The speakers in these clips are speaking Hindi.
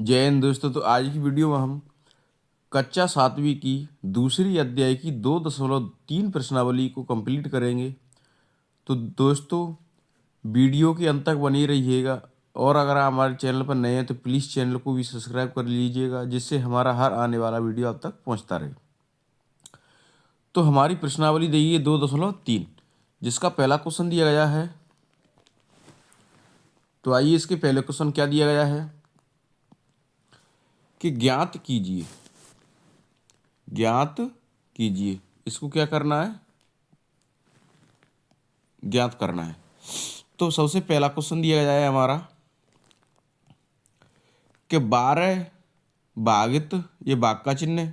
जय हिंद दोस्तों। तो आज की वीडियो में हम कक्षा सातवीं की दूसरी अध्याय की 2.3 प्रश्नावली को कंप्लीट करेंगे। तो दोस्तों वीडियो के अंत तक बनी रहिएगा और अगर आप हमारे चैनल पर नए हैं तो प्लीज़ चैनल को भी सब्सक्राइब कर लीजिएगा, जिससे हमारा हर आने वाला वीडियो आप तक पहुंचता रहे। तो हमारी प्रश्नावली दी है 2.3, जिसका पहला क्वेश्चन दिया गया है। तो आइए इसके पहले क्वेश्चन क्या दिया गया है कि ज्ञात कीजिए। इसको क्या करना है? ज्ञात करना है। तो सबसे पहला क्वेश्चन दिया गया है हमारा कि 12 भागित ये भाग का चिन्ह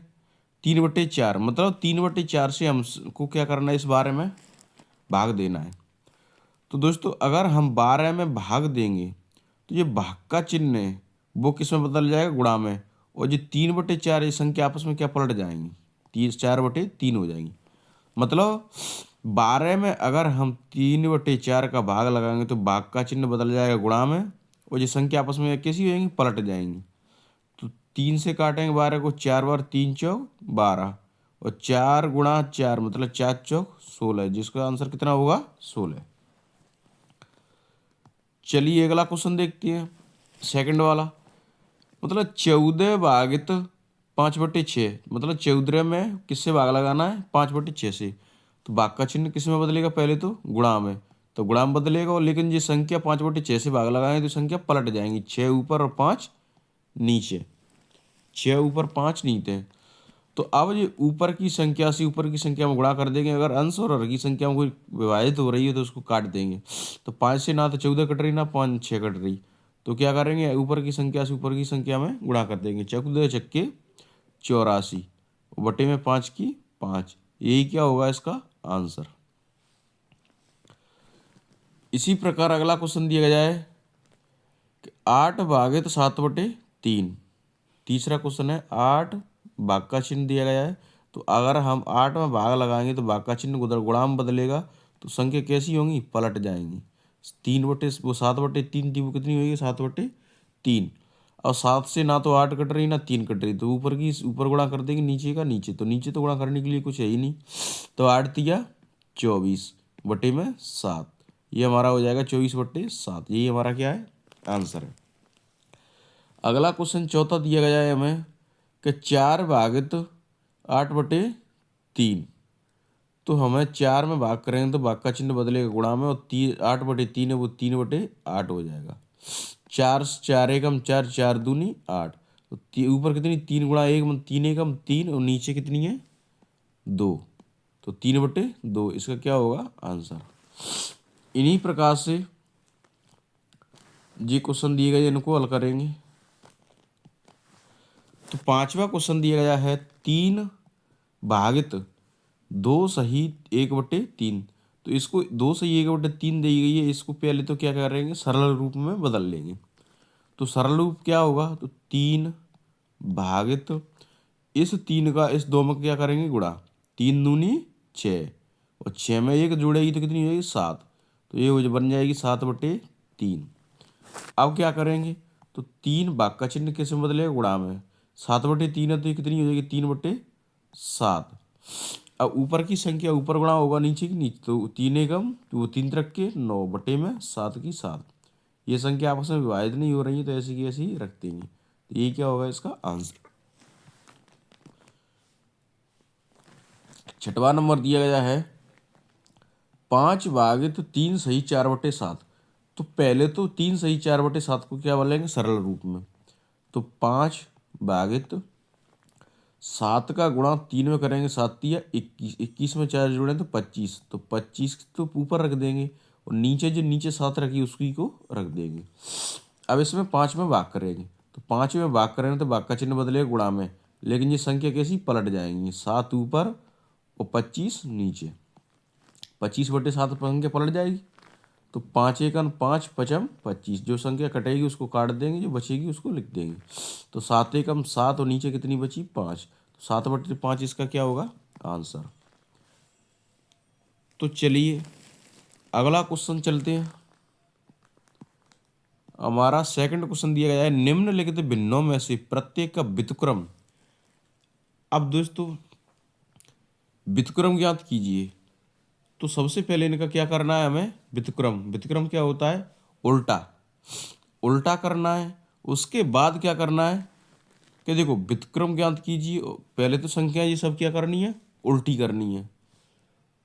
3/4, मतलब 3/4 से हमको क्या करना है, इस बारे में भाग देना है। तो दोस्तों अगर हम 12 में भाग देंगे तो ये भाग का चिन्ह है वो किस में बदल जाएगा? गुणा में। और ये 3/4 ये संख्या आपस में क्या पलट जाएंगी? 4/3 हो जाएंगी। मतलब 12 में अगर हम 3/4 का भाग लगाएंगे तो भाग का चिन्ह बदल जाएगा गुणा में, और ये संख्या आपस में कैसी हो जाएंगी? पलट जाएंगी। तो 3 से काटेंगे 12 को, 4 बार 3 चौक 12, और 4 × 4 मतलब 4 चौक 16, जिसका आंसर कितना होगा? 16। चलिए अगला क्वेश्चन देखते हैं, सेकंड वाला। मतलब 14 भागित 5/6, मतलब 14 में किससे भाग लगाना है? 5/6 से। तो भाग का चिन्ह किस में बदलेगा? पहले तो गुणा में, तो गुणा में बदलेगा, और लेकिन ये संख्या 5/6 से भाग लगाएंगे तो संख्या पलट जाएंगी। 6 ऊपर और 5 नीचे, 6 ऊपर 5 नीचे। तो अब ये ऊपर की संख्या से ऊपर की संख्या में गुणा कर देंगे। अगर अंश और हर की संख्या में कोई विभाजित हो रही है तो उसको काट देंगे। तो 5 से ना तो 14 कट रही, ना 5 6 कट रही, तो क्या करेंगे? ऊपर की संख्या से ऊपर की संख्या में गुणा कर देंगे। 14 छक्के 84, बटे में 5 की 5, यही क्या होगा इसका आंसर। इसी प्रकार अगला क्वेश्चन दिया गया है कि 8 भागित 7/3। तीसरा क्वेश्चन है 8 भाग का चिन्ह दिया गया है। तो अगर हम 8 में भाग लगाएंगे तो भाग का चिन्ह गुणा में बदलेगा, तो संख्या कैसी होंगी? पलट जाएंगी। 7/3 थी, वो कितनी होगी? 7/3। और 7 से ना तो 8 कट रही ना 3 कट रही, तो ऊपर गुणा कर देंगे, नीचे का नीचे, तो नीचे तो गुणा करने के लिए कुछ है ही नहीं। तो 8 तिया 24 बटे में 7, ये हमारा हो जाएगा 24/7। यही हमारा क्या है? आंसर है। अगला क्वेश्चन चौथा दिया गया है हमें कि 4 भागित 8/3। तो हमें 4 में भाग करेंगे तो भाग का चिन्ह बदलेगा गुणा में, और 8/3 है वो 3/8 हो जाएगा। 4 4 एकम 4, 4 दूनी 8, तो ऊपर कितनी? 3 गुणा 1 3 एकम 3, और नीचे कितनी है? 2, तो 3/2 इसका क्या होगा? आंसर। इन्हीं प्रकार से ये क्वेश्चन दिए गए इनको हल करेंगे। तो पांचवा क्वेश्चन दिया गया है 3 भागित 2 सही 1/3। तो इसको 2 सही 1/3 दी गई है, इसको पहले तो क्या करेंगे? सरल रूप में बदल लेंगे। तो सरल रूप क्या होगा? तो 3 भागित इस 3 का इस 2 में क्या करेंगे? गुणा। 3 दूनी 6, और 6 में 1 जुड़ेगी तो कितनी हो जाएगी? 7, तो ये बन जाएगी 7/3। अब क्या करेंगे? तो 3 भाग का चिन्ह किस में बदलेगा? गुणा में। 7/3 है तो ये कितनी हो जाएगी? 3/7। अब ऊपर की संख्या ऊपर गुणा होगा नीचे की नीचे, तो 3 एकम तो वो 3 रख के 9 बटे में 7 की 7। ये संख्या आपस में विभाजित नहीं हो रही है तो ऐसी की ऐसी रख देंगे। तो ये क्या होगा इसका आंसर। छठवां नंबर दिया गया है 5 भागित 3 सही 4/7। तो पहले तो 3 सही 4/7 को क्या बोलेंगे? सरल रूप में। तो 5 भागित 7 का गुणा 3 में करेंगे, 7 तिया 21, 21 में 4 जोड़ें तो 25, तो 25 तो ऊपर रख देंगे, और नीचे जो नीचे 7 रखी उसकी को रख देंगे। अब इसमें 5 में भाग करेंगे, तो 5 में भाग करेंगे तो भाग का चिन्ह बदलेगा गुणा में, लेकिन ये संख्या कैसी? पलट जाएंगी। 7 ऊपर और 25 नीचे, 25/7 संख्या पलट जाएगी। तो 5 एकम 5 पचम 25, जो संख्या कटेगी उसको काट देंगे, जो बचेगी उसको लिख देंगे। तो 7 एकम 7, और नीचे कितनी बची? 5, तो 7/5 इसका क्या होगा? आंसर। तो चलिए अगला क्वेश्चन चलते हैं। हमारा सेकंड क्वेश्चन दिया गया है, निम्नलिखित भिन्नों में से प्रत्येक का व्युत्क्रम। अब दोस्तों व्युत्क्रम ज्ञात कीजिए। तो सबसे पहले इनका क्या करना है हमें, व्युत्क्रम। व्युत्क्रम क्या होता है, उल्टा, उल्टा करना है। उसके बाद क्या करना है कि देखो व्युत्क्रम ज्ञात कीजिए, पहले तो संख्या ये सब क्या करनी है, उल्टी करनी है।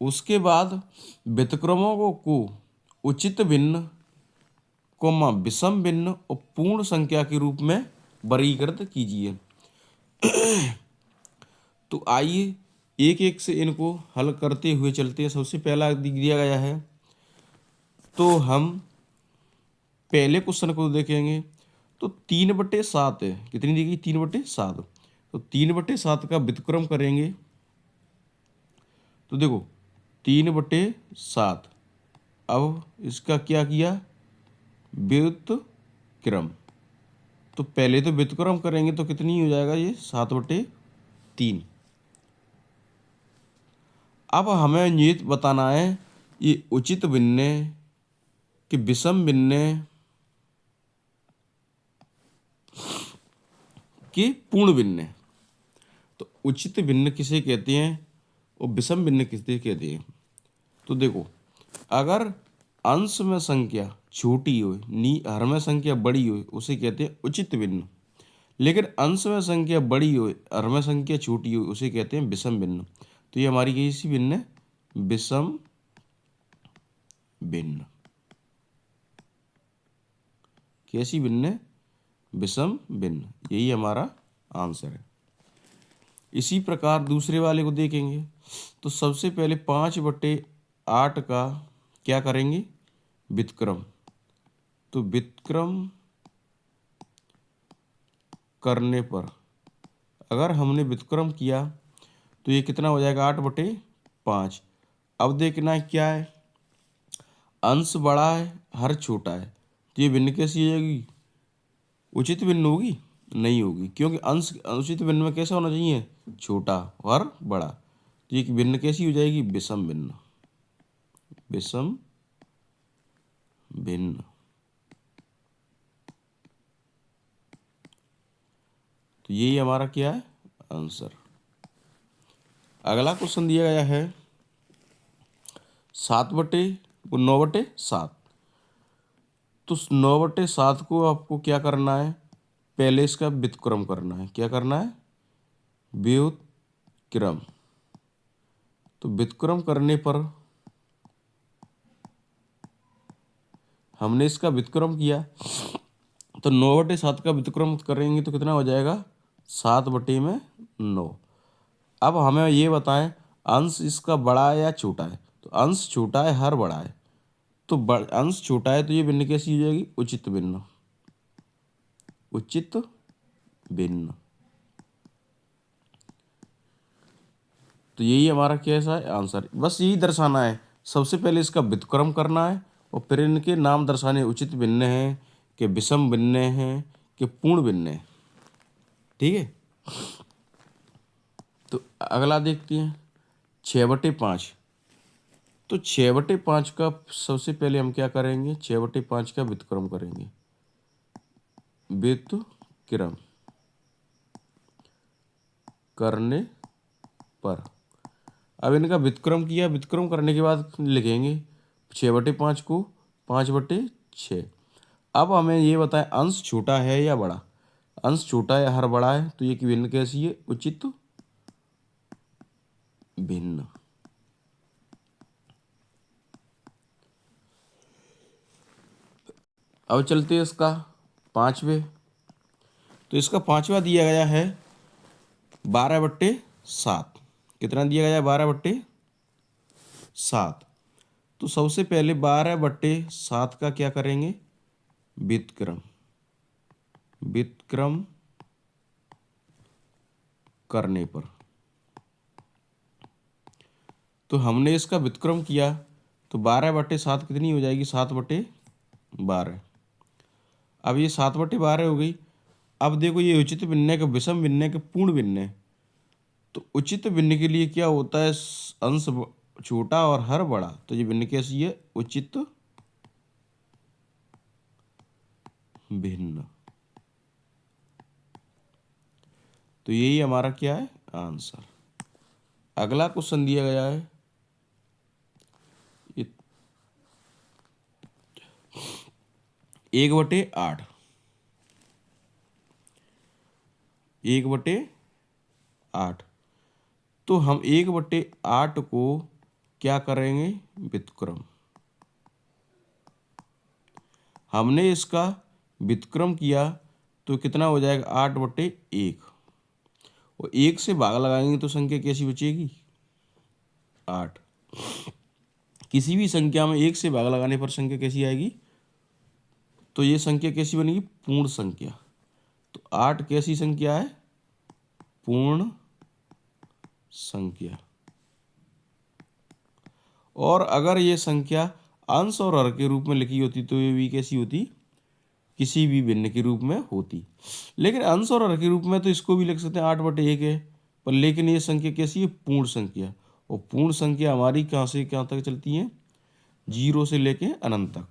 उसके बाद व्युत्क्रमों को उचित भिन्न कोमा विषम भिन्न और पूर्ण संख्या के रूप में वर्गीकृत कीजिए। तो आइए एक एक से इनको हल करते हुए चलते हैं। सबसे पहला दिया गया है, तो हम पहले क्वेश्चन को देखेंगे। तो 3/7 है, कितनी दी गई, 3/7। तो 3/7 का व्युत्क्रम करेंगे। तो देखो 3/7, अब इसका क्या किया, व्युत्क्रम। तो पहले तो व्युत्क्रम करेंगे तो कितनी हो जाएगा ये, 7/3। अब हमें ये बताना है ये उचित भिन्न कि विषम भिन्न कि पूर्ण भिन्न। तो उचित भिन्न किसे कहते हैं और विषम भिन्न किसे कहते हैं। तो देखो अगर अंश में संख्या छोटी हो, हर में संख्या बड़ी हो, उसे कहते हैं उचित भिन्न। लेकिन अंश में संख्या बड़ी हो, हर में संख्या छोटी हो, उसे कहते हैं विषम भिन्न। तो ये हमारी कैसी भिन्न है, विषम भिन्न। कैसी भिन्न है, विषम भिन्न। यही हमारा आंसर है। इसी प्रकार दूसरे वाले को देखेंगे। तो सबसे पहले 5/8 का क्या करेंगे, व्युत्क्रम। तो व्युत्क्रम करने पर अगर हमने व्युत्क्रम किया तो ये कितना हो जाएगा, 8/5। अब देखना है क्या है, अंश बड़ा है हर छोटा है, तो ये भिन्न कैसी हो जाएगी, उचित भिन्न होगी, नहीं होगी, क्योंकि अंश उचित भिन्न में कैसा होना चाहिए, छोटा और बड़ा। तो ये भिन्न कैसी हो जाएगी, विषम भिन्न। विषम भिन्न। तो यही हमारा क्या है, आंसर। अगला क्वेश्चन दिया गया है 9/7। तो 9/7 को आपको क्या करना है, पहले इसका व्युत्क्रम करना है। क्या करना है, व्युत्क्रम। तो व्युत्क्रम करने पर हमने इसका व्युत्क्रम किया, तो 9/7 का व्युत्क्रम करेंगे तो कितना हो जाएगा, 7/9। अब हमें ये बताएं अंश इसका बड़ा है या छोटा है। तो अंश छोटा है, हर बड़ा है। तो अंश छोटा है तो ये भिन्न कैसी हो जाएगी, उचित भिन्न। उचित भिन्न। तो यही हमारा कैसा है, आंसर। बस यही दर्शाना है, सबसे पहले इसका व्युत्क्रम करना है और फिर इनके नाम दर्शाने, उचित भिन्न है कि विषम भिन्न है कि पूर्ण भिन्न है। ठीक है। तो अगला देखते हैं 6/5। तो 6/5 का सबसे पहले हम क्या करेंगे, 6/5 का व्युत्क्रम करेंगे। व्युत्क्रम करने पर अब इनका व्युत्क्रम किया, व्युत्क्रम करने के बाद लिखेंगे 6/5 को 5/6। अब हमें ये बताएं अंश छोटा है या बड़ा। अंश छोटा है, हर बड़ा है, तो ये भिन्न कैसी है, उचित भिन्न। अब चलते हैं इसका 5वें। तो इसका 5वां दिया गया है 12/7। कितना दिया गया है, 12/7। तो सबसे पहले 12/7 का क्या करेंगे, व्युत्क्रम। व्युत्क्रम करने पर तो हमने इसका व्युत्क्रम किया तो 12/7 कितनी हो जाएगी, 7/12। अब ये 7/12 हो गई। अब देखो ये उचित भिन्न का विषम भिन्न का पूर्ण भिन्न है। तो उचित भिन्न के लिए क्या होता है, अंश छोटा और हर बड़ा। तो ये भिन्न कैसी है, उचित भिन्न। तो यही हमारा क्या है आंसर। अगला क्वेश्चन दिया गया है 1/8। 1/8। तो हम 1/8 को क्या करेंगे व्युत्क्रम। हमने इसका व्युत्क्रम किया तो कितना हो जाएगा 8/1। और 1 से भाग लगाएंगे तो संख्या कैसी बचेगी 8। किसी भी संख्या में 1 से भाग लगाने पर संख्या कैसी आएगी, तो ये संख्या कैसी बनेगी पूर्ण संख्या। तो 8 कैसी संख्या है पूर्ण संख्या। और अगर ये संख्या अंश और हर के रूप में लिखी होती तो ये भी कैसी होती किसी भी भिन्न के रूप में होती। लेकिन अंश और हर के रूप में तो इसको भी लिख सकते हैं 8/1 है, पर लेकिन ये संख्या कैसी है पूर्ण संख्या। और पूर्ण संख्या हमारी कहाँ से कहाँ तक चलती है 0 से लेके अनंत तक।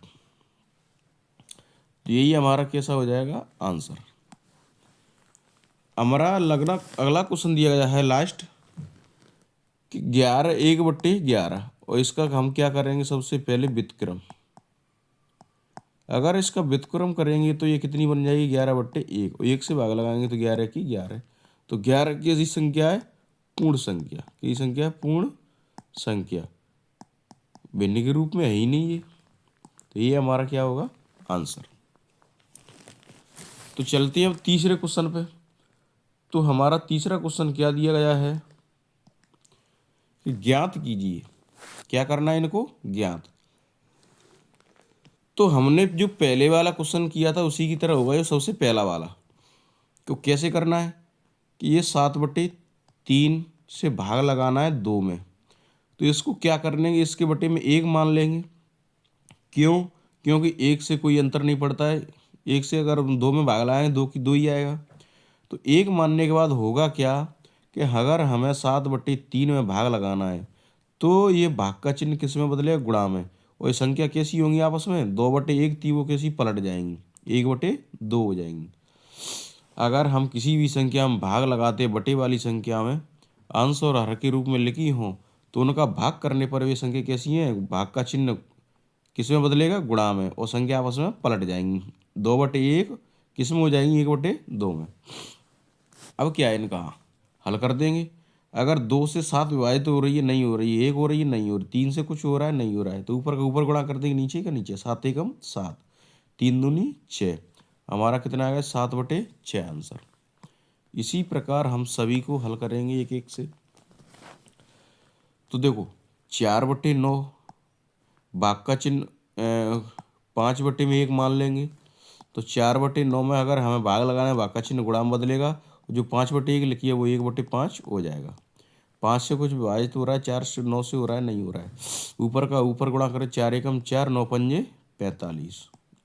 तो यही हमारा कैसा हो जाएगा आंसर। हमारा लगना अगला क्वेश्चन दिया गया है लास्ट कि 11 1/11। और इसका हम क्या करेंगे सबसे पहले व्युत्क्रम। अगर इसका व्युत्क्रम करेंगे तो ये कितनी बन जाएगी 11/1। और 1 से भाग लगाएंगे तो 11 की 11। तो 11 की ऐसी संख्या है पूर्ण संख्या। की संख्या पूर्ण संख्या, भिन्न के रूप में है ही नहीं ये। तो ये हमारा क्या होगा आंसर। तो चलते हैं अब तीसरे क्वेश्चन पे। तो हमारा तीसरा क्वेश्चन क्या दिया गया है कि ज्ञात कीजिए। क्या करना है इनको ज्ञात। तो हमने जो पहले वाला क्वेश्चन किया था उसी की तरह होगा ये सबसे पहला वाला। तो कैसे करना है कि ये 7/3 से भाग लगाना है 2 में। तो इसको क्या कर लेंगे इसके बटे में 1 मान लेंगे। क्यों, क्योंकि 1 से कोई अंतर नहीं पड़ता है। 1 से अगर हम 2 में भाग लगाएंगे 2 की 2 ही आएगा। तो 1 मानने के बाद होगा क्या कि अगर हमें 7/3 में भाग लगाना है तो ये भाग का चिन्ह किस में बदलेगा गुणा में। और ये संख्या कैसी होंगी आपस में 2/1 थी वो कैसी पलट जाएंगी 1/2 हो जाएंगी। अगर हम किसी भी संख्या में भाग लगाते बटे वाली संख्या में अंश और हर के रूप में लिखी हों तो उनका भाग करने पर वे संख्या कैसी हैं भाग का चिन्ह किस में बदलेगा गुणा में। और संख्या आपस में पलट जाएंगी 2/1 किस में हो जाएंगी 1/2 में। अब क्या है इनका हल कर देंगे। अगर 2 से 7 विभाजित हो रही है नहीं हो रही है, 1 हो रही है नहीं हो रही, 3 से कुछ हो रहा है नहीं हो रहा है, तो ऊपर का ऊपर गुणा कर देंगे नीचे का नीचे। 7 एकम 7 3 दूनी 6। हमारा कितना आएगा 7/6 आंसर। इसी प्रकार हम सभी को हल करेंगे एक एक से। तो देखो 4/9 भाग का चिन्ह 5/1 मान लेंगे। तो 4/9 में अगर हमें भाग लगाना है भाग का चिन्ह गुणा में बदलेगा। जो 5/1 लिखी है वो 1/5 हो जाएगा। 5 से कुछ विभाजित हो रहा है 4 से 9 से हो रहा है नहीं हो रहा है। ऊपर का ऊपर गुणा करें 4 एकम 4 9 पंजे 45।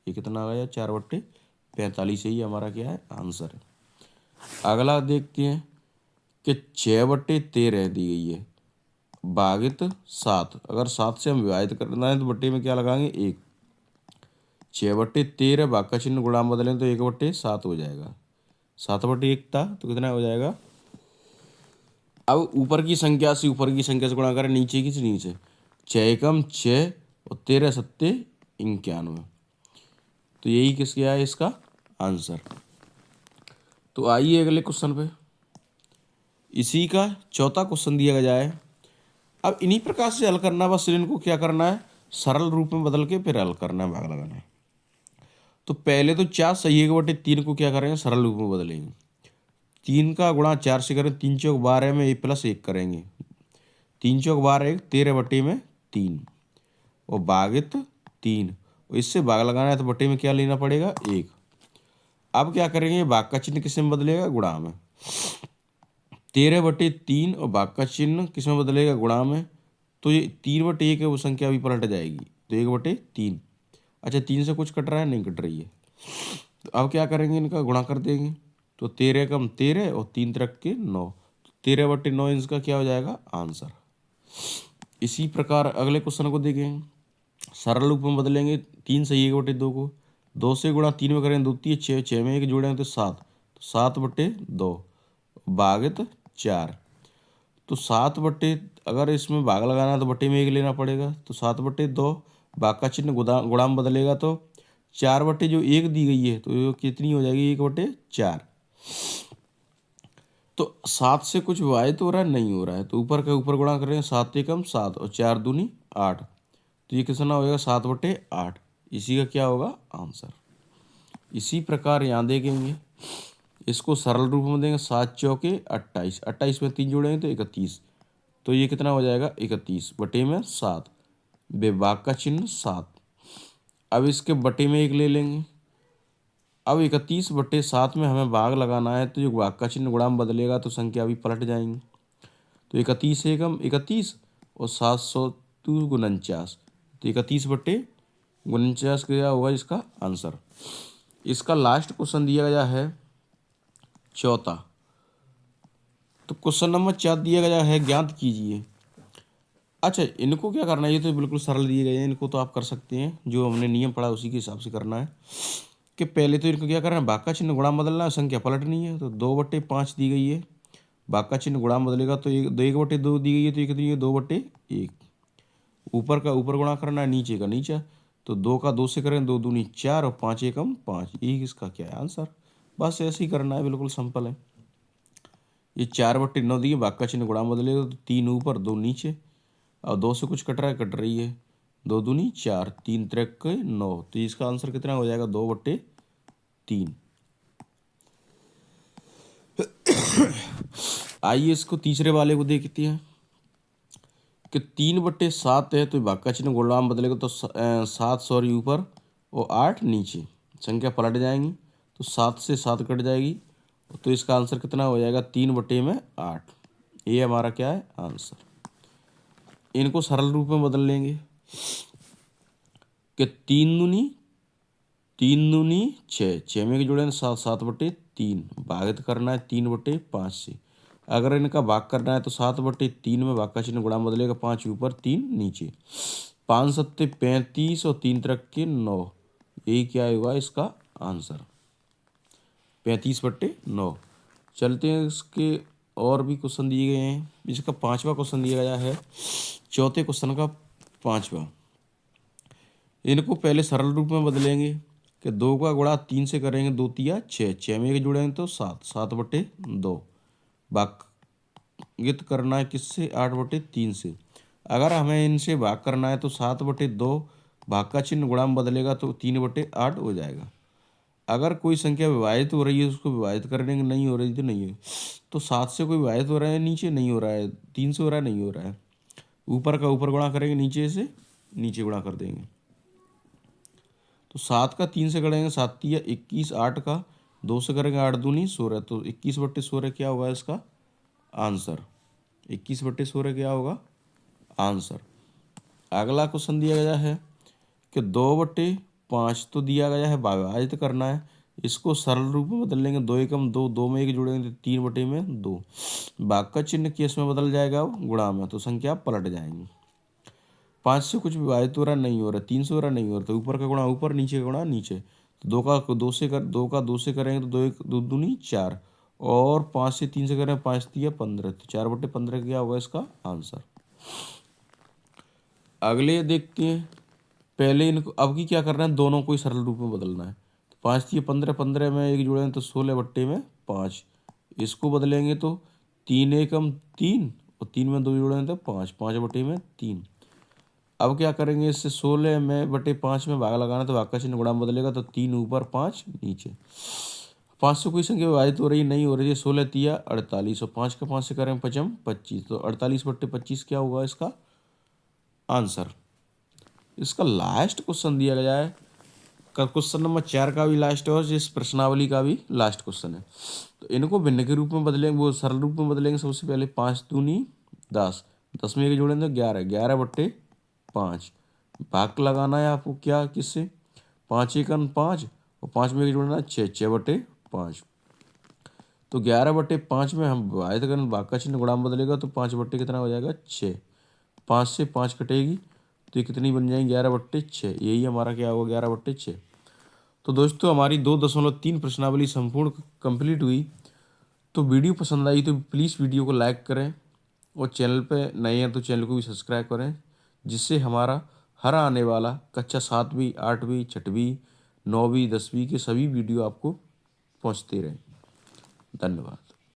ये कितना आ गया 4/45। ही हमारा क्या है आंसर है। अगला देखते हैं कि 6/13 दी गई है भागित 7। अगर 7 से हम विभाजित करना है तो बट्टे में क्या लगाएंगे 1। 6/13 भाग का चिन्ह गुणा में बदलें तो 1/7 हो जाएगा। 7/1 था तो कितना हो जाएगा। अब ऊपर की संख्या से ऊपर की संख्या से गुणा करें नीचे की से नीचे। 6 एकम 6 और 13 सत्ते 91। तो यही किस क्या है इसका आंसर। तो आइए अगले क्वेश्चन पे। इसी का चौथा क्वेश्चन दिया गया है। अब इन्हीं प्रकार से हल करना बस इनको क्या करना है सरल रूप में बदल के फिर हल करना है भाग लगाना है। तो पहले तो 4 सही 1/3 को क्या करेंगे सरल रूप में बदलेंगे। 3 का गुणा 4 से करें 3 चौक 12 में +1 करेंगे। 3 चौक 12 13/3 और भागित 3। और इससे भाग लगाना है तो बटे में क्या लेना पड़ेगा 1। अब क्या करेंगे भाग का चिन्ह किस में बदलेगा गुणा में। 13/3 और भाग का चिन्ह किस में बदलेगा गुणा में। तो ये 3/1 है वो संख्या भी पलट जाएगी तो 1/3। अच्छा 3 से कुछ कट रहा है नहीं कट रही है। तो अब क्या करेंगे इनका गुणा कर देंगे। तो 13 कम 13 और 3 तरक के 9। 13/9 इसका क्या हो जाएगा आंसर। इसी प्रकार अगले क्वेश्चन को देखेंगे। सरल रूप में बदलेंगे 3 सही 1/2 को। 2 से गुणा 3 में करें 2 3 6, 6 में 1 जोड़ेंगे तो 7, तो 7/2 भागित 4। तो 7 अगर इसमें भाग लगाना है तो बटे में 1 लेना पड़ेगा, तो 7/2 भाग का चिन्ह गुणा में बदलेगा तो 4 जो 1 दी गई है तो ये कितनी हो जाएगी 1/4। तो 7 से कुछ विभाजित हो रहा है, नहीं हो रहा है, तो ऊपर का ऊपर गुणा कर रहे हैं, 7 एकम 7 और 4 दूनी 8, तो ये कितना हो जाएगा 7/8। इसी का क्या होगा आंसर। इसी प्रकार यहाँ देखेंगे, इसको सरल रूप में देंगे, 7 चौके 28, 28 में 3 जोड़ेंगे तो 31, तो ये कितना हो जाएगा 31 बटे में 7, बेभाग का चिन्ह 7। अब इसके बटे में 1 ले लेंगे। अब 31/7 में हमें भाग लगाना है, तो जो भाग का चिन्ह गुणा में बदलेगा तो संख्या भी पलट जाएंगी। तो 31 एकम 31 और 749, तो 31/49 क्या होगा इसका आंसर। इसका लास्ट क्वेश्चन दिया गया है चौथा। तो क्वेश्चन नंबर 4 दिया गया है, ज्ञात कीजिए। अच्छा, इनको क्या करना है, ये तो बिल्कुल सरल दिए गए हैं, इनको तो आप कर सकते हैं, जो हमने नियम पढ़ा उसी के हिसाब से करना है। कि पहले तो इनको क्या करना है, भाग का चिन्ह गुणा में बदलना है, संख्या पलटनी है। तो 2/5 दी गई है, भाग का चिन्ह गुणा में बदलेगा तो 1/2 दी गई है, तो ये कितनी है 2/1। ऊपर का ऊपर गुणा करना है, नीचे का नीचे, तो 2 का 2 से करें 2 दूनी 4 और 5 एकम 5, ये इसका क्या है आंसर। बस ऐसे ही करना है, बिल्कुल सिंपल है। ये 4/9 दिए, भाग का चिन्ह गुणा में बदलेगा तो 3 ऊपर 2 नीचे, और 2 से कुछ कट रहा है, कट रही है, 2 दूनी 4, 3 त्रिक 9, तो इसका आंसर कितना हो जाएगा 2/3। आइए इसको तीसरे वाले को देखते हैं कि 3/7 है, तो भाग का चिन्ह गुणा में बदलेगा तो 7 सॉरी ऊपर और 8 नीचे, संख्या पलट जाएंगी, तो 7 से 7 कट जाएगी, तो इसका आंसर कितना हो जाएगा 3/8। ये हमारा क्या है आंसर। इनको सरल रूप में बदल लेंगे कि 3 दूनी 6, 6 में जोड़ेंगे 7, 7/3 भागित करना है 3/5 से। अगर इनका भाग करना है तो 7/3 में भाग का चिन्ह गुणा में बदलेगा, 5 ऊपर 3 नीचे, 5 सत्ते 35 और 3 त्रिक 9, यही क्या होगा इसका आंसर 35/9। चलते हैं इसके और भी क्वेश्चन दिए गए हैं। इसका 5वां क्वेश्चन दिया गया है, चौथे क्वेश्चन का 5वां। इनको पहले सरल रूप में बदलेंगे कि 2 का गुणा 3 से करेंगे, 2 तिया 6, 6 में 1 जोड़ेंगे तो 7, 7/2 भागित करना है किससे 8/3 से। अगर हमें इनसे भाग करना है तो 7/2 भाग का चिन्ह गुणा में बदलेगा तो 3/8 हो जाएगा। अगर कोई संख्या विभाजित हो रही है उसको विभाजित करने की नहीं हो रही तो नहीं है, तो 7 से कोई विभाजित हो रहा है, नीचे नहीं हो रहा है, 3 से हो रहा है, नहीं हो रहा है, ऊपर का ऊपर गुणा करेंगे, नीचे से नीचे गुणा कर देंगे। तो 7 का 3 से करेंगे 7 तिया 21, 8 का 2 से करेंगे 8 दूनी 16, तो 21/16 क्या होगा इसका आंसर। 21/16 क्या होगा आंसर। अगला क्वेश्चन दिया गया है कि 2/5 तो दिया गया है, विभाजित करना है, इसको सरल रूप में बदल लेंगे, 2 एकम 2, 2 में 1 जोड़ेंगे तो 3/2, भाग का चिन्ह केस में बदल जाएगा गुणा में, तो संख्या पलट जाएंगी। 5 से कुछ विभाजित हो रहा नहीं हो रहा, 3 से हो रहा नहीं हो रहा, तो ऊपर का गुणा ऊपर, नीचे का गुणा नीचे, तो 2 से करेंगे तो 2 दूनी 4, और 5 से 3 से करें 5 तिया 15, तो 4/15 क्या होगा इसका आंसर। अगले देखते हैं, पहले इनको अब की क्या करना है, दोनों को ही सरल रूप में बदलना है। तो 5 तिया 15, 15 में 1 जोड़ेंगे तो 16/5, इसको बदलेंगे तो 3 एकम 3 और 3 में 2 जोड़ेंगे तो 5, 5/3। अब क्या करेंगे, इससे 16/5 में भाग लगाना, तो भाग का चिन्ह गुणा में बदलेगा तो 3 ऊपर 5 नीचे, 5 से कोई संख्या विभाजित हो रही नहीं हो रही है, 16 तिया 48 और 5 का 5 से करें 5 25, तो 48/25 क्या होगा इसका आंसर। इसका लास्ट क्वेश्चन दिया गया है, क्वेश्चन नंबर 4 का भी लास्ट है और इस प्रश्नावली का भी लास्ट क्वेश्चन है। तो इनको भिन्न के रूप में बदलेंगे, वो सरल रूप में बदलेंगे। सबसे पहले 5 दूनी 10, 10 में 1 जोड़ेंगे तो 11, 11/5 भाग लगाना है आपको क्या किससे, 5 एकन 5 और 5 में 1 जोड़ना है 6, 6/5, तो 11/5 में हम विभाजित करें, भाग का चिन्ह गुणा में बदलेगा तो 5 कितना हो जाएगा 6, 5 से 5 कटेगी तो ये कितनी बन जाएगी 11/6, यही हमारा क्या होगा 11/6। तो दोस्तों हमारी 2.3 प्रश्नावली संपूर्ण कंप्लीट हुई। तो वीडियो पसंद आई तो प्लीज़ वीडियो को लाइक करें और चैनल पे नए हैं तो चैनल को भी सब्सक्राइब करें, जिससे हमारा हर आने वाला कक्षा 7वीं 8वीं 6वीं 9वीं 10वीं के सभी वीडियो आपको पहुंचते रहें। धन्यवाद।